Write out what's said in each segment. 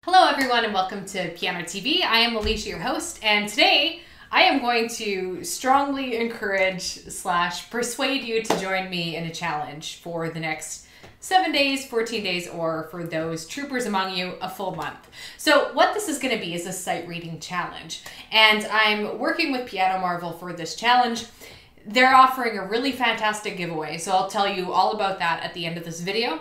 Hello everyone and welcome to pianoTV. I am Allysia, your host, and today I am going to strongly encourage / persuade you to join me in a challenge for the next 7 days, 14 days, or for those troopers among you, a full month. So what this is going to be is a sight reading challenge, and I'm working with Piano Marvel for this challenge. They're offering a really fantastic giveaway, so I'll tell you all about that at the end of this video.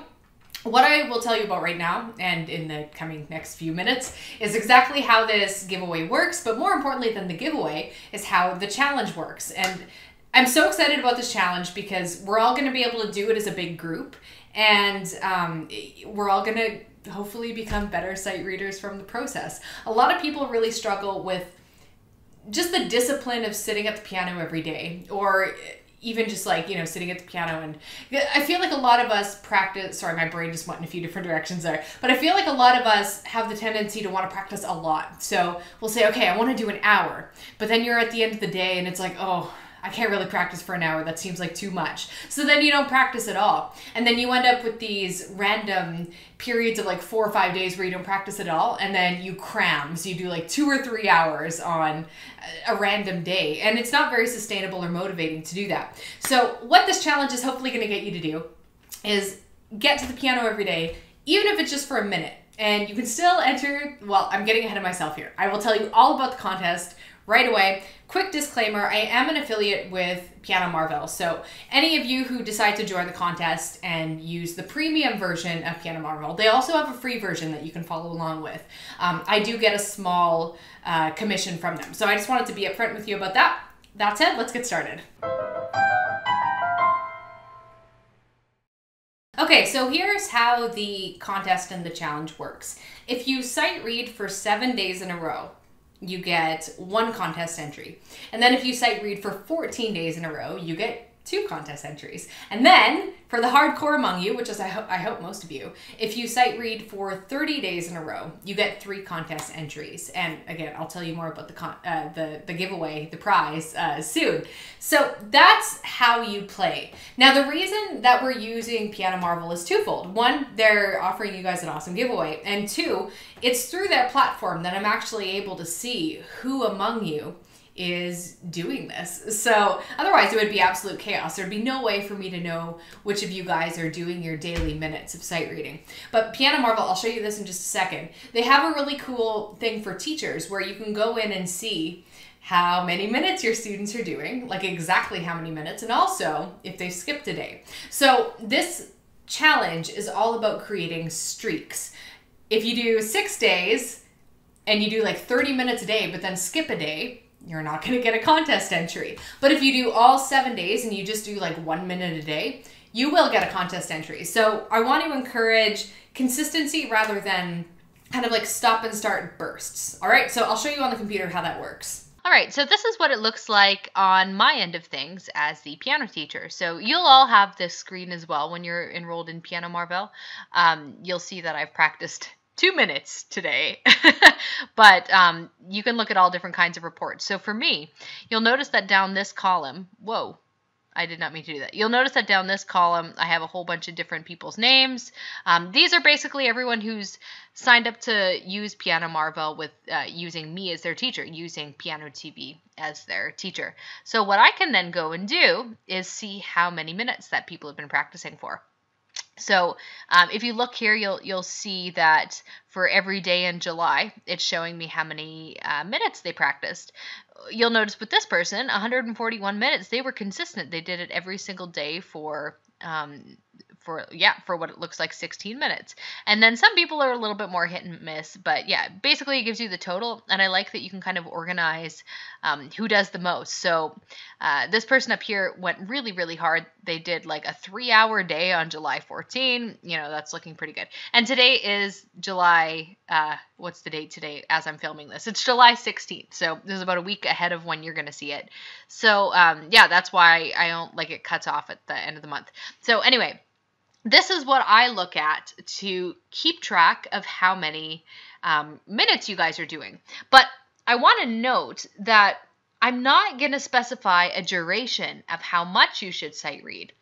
What I will tell you about right now and in the coming next few minutes is exactly how this giveaway works, but more importantly than the giveaway is how the challenge works. And I'm so excited about this challenge because we're all going to be able to do it as a big group, and we're all going to hopefully become better sight readers from the process. A lot of people really struggle with just the discipline of sitting at the piano every day, or even just like, sitting at the piano. And I feel like a lot of us practice, sorry, my brain just went in a few different directions there, but I feel like a lot of us have the tendency to want to practice a lot. So we'll say, okay, I want to do an hour, but then you're at the end of the day and it's like, oh, I can't really practice for an hour. That seems like too much. So then you don't practice at all. And then you end up with these random periods of like 4 or 5 days where you don't practice at all. And then you cram. So you do like 2 or 3 hours on a random day. And it's not very sustainable or motivating to do that. So what this challenge is hopefully going to get you to do is get to the piano every day, even if it's just for a minute. And you can still enter, well, I'm getting ahead of myself here. I will tell you all about the contest right away. Quick disclaimer, I am an affiliate with Piano Marvel, so any of you who decide to join the contest and use the premium version of Piano Marvel, they also have a free version that you can follow along with. I do get a small commission from them, so I just wanted to be upfront with you about that. That said, let's get started. Okay, so here's how the contest and the challenge works. If you sight read for 7 days in a row, you get 1 contest entry. And then if you sight read for 14 days in a row, you get 2 contest entries. And then for the hardcore among you, which is I hope most of you, if you sight read for 30 days in a row, you get 3 contest entries. And again, I'll tell you more about the giveaway, the prize soon. So that's how you play. Now the reason that we're using Piano Marvel is twofold. 1, they're offering you guys an awesome giveaway, and 2, it's through their platform that I'm actually able to see who among you is doing this. So otherwise it would be absolute chaos. There'd be no way for me to know which of you guys are doing your daily minutes of sight reading. But Piano Marvel, I'll show you this in just a second. They have a really cool thing for teachers where you can go in and see how many minutes your students are doing, like exactly how many minutes, and also if they skipped a day. So this challenge is all about creating streaks. If you do 6 days and you do like 30 minutes a day, but then skip a day, you're not going to get a contest entry. But if you do all 7 days and you just do like 1 minute a day, you will get a contest entry. So I want to encourage consistency rather than kind of like stop and start bursts. All right, so I'll show you on the computer how that works. All right, so this is what it looks like on my end of things as the piano teacher. So you'll all have this screen as well when you're enrolled in Piano Marvel. You'll see that I've practiced 2 minutes today, but you can look at all different kinds of reports. So for me, you'll notice that down this column, whoa, I did not mean to do that. You'll notice that down this column, I have a whole bunch of different people's names. These are basically everyone who's signed up to use Piano Marvel with using me as their teacher, using pianoTV as their teacher. So what I can then go and do is see how many minutes that people have been practicing for. So if you look here, you'll see that for every day in July, it's showing me how many minutes they practiced. You'll notice with this person, 141 minutes, they were consistent. They did it every single day for what it looks like 16 minutes. And then some people are a little bit more hit and miss, but yeah, basically it gives you the total. And I like that you can kind of organize who does the most. So this person up here went really, really hard. They did like a 3-hour day on July 14. That's looking pretty good. And today is July, what's the date today as I'm filming this? It's July 16th. So this is about a week ahead of when you're going to see it. So yeah, that's why I don't like it cuts off at the end of the month. So anyway, this is what I look at to keep track of how many minutes you guys are doing. But I want to note that I'm not going to specify a duration of how much you should sight read.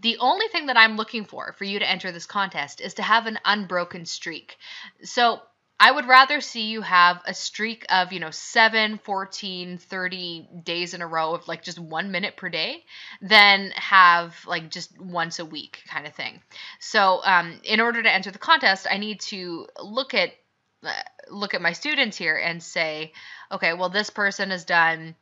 The only thing that I'm looking for you to enter this contest is to have an unbroken streak. So I would rather see you have a streak of, 7, 14, 30 days in a row of like just 1 minute per day than have like just once a week kind of thing. So in order to enter the contest, I need to look at my students here and say, okay, well, this person has done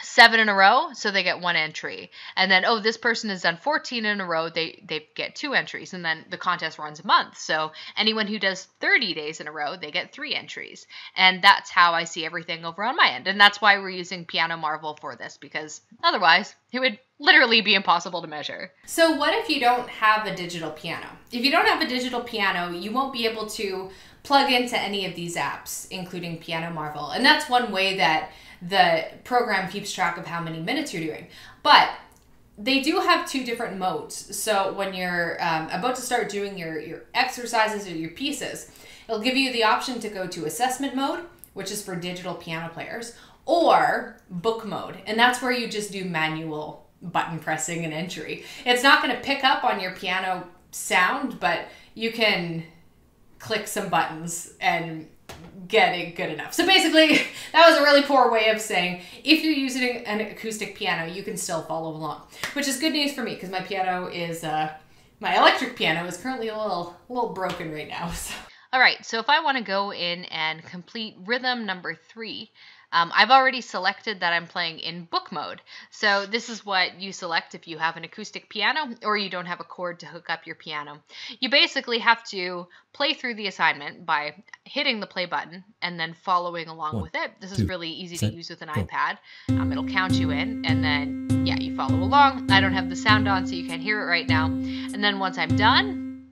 7 in a row, so they get 1 entry. And then, oh, this person has done 14 in a row, they get 2 entries. And then the contest runs a month. So anyone who does 30 days in a row, they get 3 entries. And that's how I see everything over on my end. And that's why we're using Piano Marvel for this, because otherwise it would literally be impossible to measure. So what if you don't have a digital piano? If you don't have a digital piano, you won't be able to plug into any of these apps, including Piano Marvel. And that's one way that the program keeps track of how many minutes you're doing. But they do have 2 different modes. So when you're about to start doing your exercises or your pieces, it'll give you the option to go to assessment mode, which is for digital piano players, or book mode. And that's where you just do manual button pressing and entry. It's not going to pick up on your piano sound, but you can click some buttons and get it good enough. So basically, that was a really poor way of saying if you're using an acoustic piano, you can still follow along, which is good news for me because my piano is, my electric piano is currently a little broken right now. So. All right, so if I want to go in and complete rhythm number 3, I've already selected that I'm playing in book mode. So this is what you select if you have an acoustic piano or you don't have a cord to hook up your piano. You basically have to play through the assignment by hitting the play button and then following along with it. This is really easy to use with an iPad. It'll count you in and then, yeah, you follow along. I don't have the sound on so you can't hear it right now. And then once I'm done,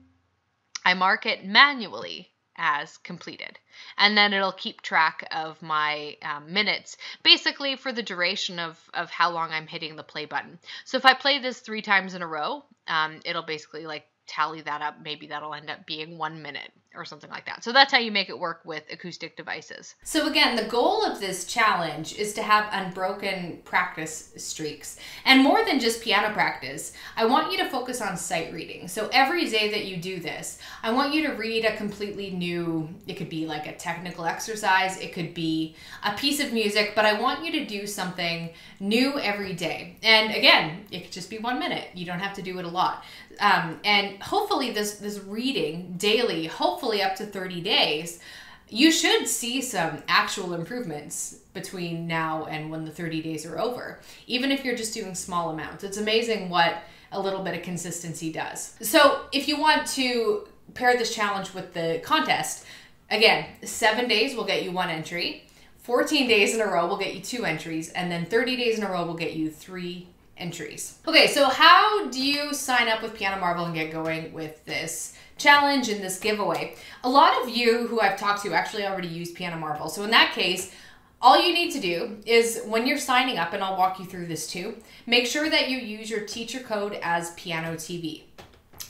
I mark it manually as completed. And then it'll keep track of my minutes, basically for the duration of how long I'm hitting the play button. So if I play this 3 times in a row, it'll basically like tally that up. Maybe that'll end up being 1 minute or something like that. So that's how you make it work with acoustic devices. So again, the goal of this challenge is to have unbroken practice streaks. And more than just piano practice, I want you to focus on sight reading. So every day that you do this, I want you to read a completely new, it could be like a technical exercise, it could be a piece of music, but I want you to do something new every day. And again, it could just be 1 minute. You don't have to do it a lot. And hopefully this reading daily, hopefully up to 30 days, you should see some actual improvements between now and when the 30 days are over, even if you're just doing small amounts. It's amazing what a little bit of consistency does. So if you want to pair this challenge with the contest, again, 7 days will get you 1 entry, 14 days in a row will get you 2 entries, and then 30 days in a row will get you 3 entries. Okay, so how do you sign up with Piano Marvel and get going with this challenge and this giveaway? A lot of you who I've talked to actually already use Piano Marvel. So in that case, all you need to do is when you're signing up, and I'll walk you through this too, make sure that you use your teacher code as pianoTV.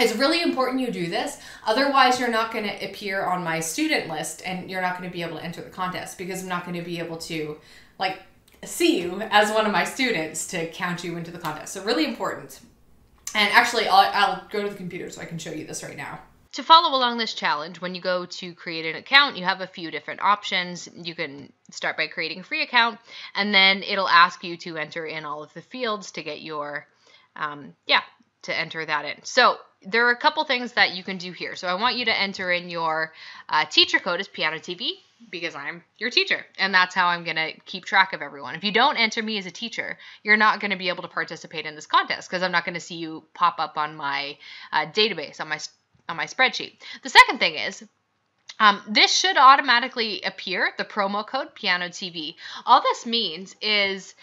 It's really important you do this. Otherwise, you're not going to appear on my student list and you're not going to be able to enter the contest because I'm not going to be able to like see you as one of my students to count you into the contest. So really important. And actually, I'll go to the computer so I can show you this right now. To follow along this challenge, when you go to create an account, you have a few different options. You can start by creating a free account, and then it'll ask you to enter in all of the fields to get your, to enter that in. So there are a couple things that you can do here. So I want you to enter in your teacher code as pianoTV because I'm your teacher, and that's how I'm going to keep track of everyone. If you don't enter me as a teacher, you're not going to be able to participate in this contest because I'm not going to see you pop up on my database, on my spreadsheet. The second thing is, this should automatically appear, the promo code pianoTV. All this means is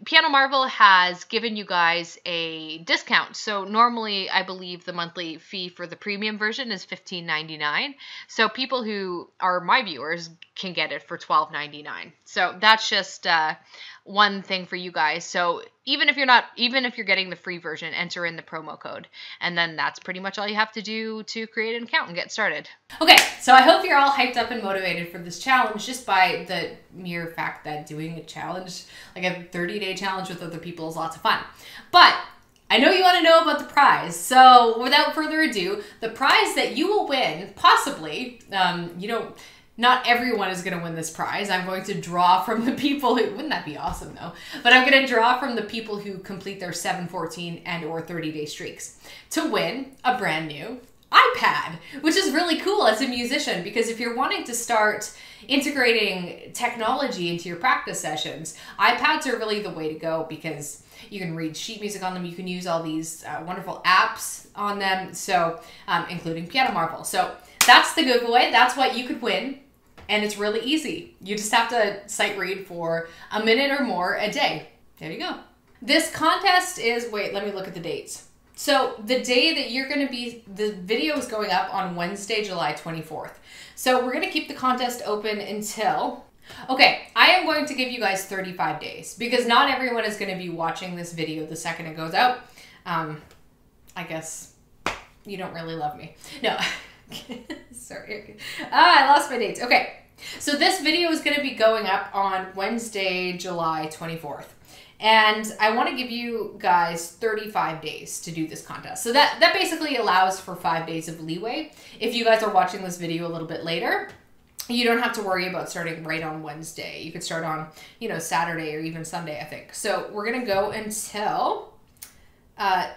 Piano Marvel has given you guys a discount. So normally, I believe the monthly fee for the premium version is $15.99. So people who are my viewers can get it for $12.99. So that's just one thing for you guys. So even if you're getting the free version, enter in the promo code. And then that's pretty much all you have to do to create an account and get started. Okay, so I hope you're all hyped up and motivated for this challenge just by the mere fact that doing a challenge, like a 30-day challenge with other people, is lots of fun. But I know you want to know about the prize. So without further ado, the prize that you will win, possibly, not everyone is going to win this prize. I'm going to draw from the people who, wouldn't that be awesome though? But I'm going to draw from the people who complete their 7, 14, and or 30-day streaks to win a brand new iPad, which is really cool as a musician, because if you're wanting to start integrating technology into your practice sessions, iPads are really the way to go, because you can read sheet music on them. You can use all these wonderful apps on them, so including Piano Marvel. So that's the giveaway. That's what you could win. And it's really easy. You just have to sight read for a minute or more a day. There you go. This contest is, wait, let me look at the dates. So the day that you're going to be, the video is going up on Wednesday, July 24th. So we're going to keep the contest open until, okay, I am going to give you guys 35 days, because not everyone is going to be watching this video the second it goes out. I guess you don't really love me. No. Sorry. I lost my dates. Okay. So this video is going to be going up on Wednesday, July 24th. And I want to give you guys 35 days to do this contest. So that basically allows for 5 days of leeway. If you guys are watching this video a little bit later, you don't have to worry about starting right on Wednesday. You could start on, Saturday or even Sunday, I think. So we're going to go until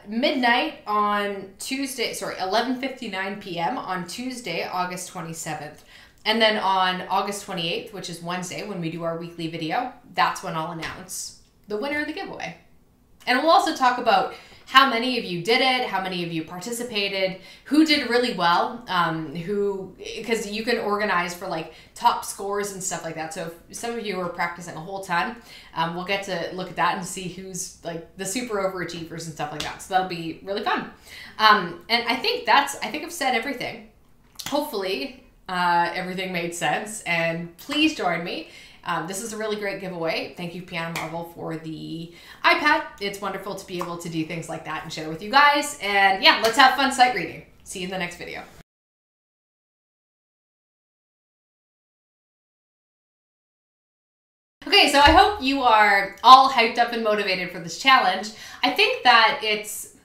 midnight on Tuesday, 11:59 p.m. on Tuesday, August 27th. And then on August 28th, which is Wednesday, when we do our weekly video, that's when I'll announce the winner of the giveaway. And we'll also talk about how many of you did it, how many of you participated, who did really well, because you can organize for like top scores and stuff like that. So if some of you are practicing a whole ton, we'll get to look at that and see who's like the super overachievers and stuff like that. So that'll be really fun. And I think I've said everything. Hopefully everything made sense, and please join me. This is a really great giveaway. Thank you, Piano Marvel, for the iPad. It's wonderful to be able to do things like that and share with you guys. And yeah, let's have fun sight reading. See you in the next video. Okay, so I hope you are all hyped up and motivated for this challenge. I think that it's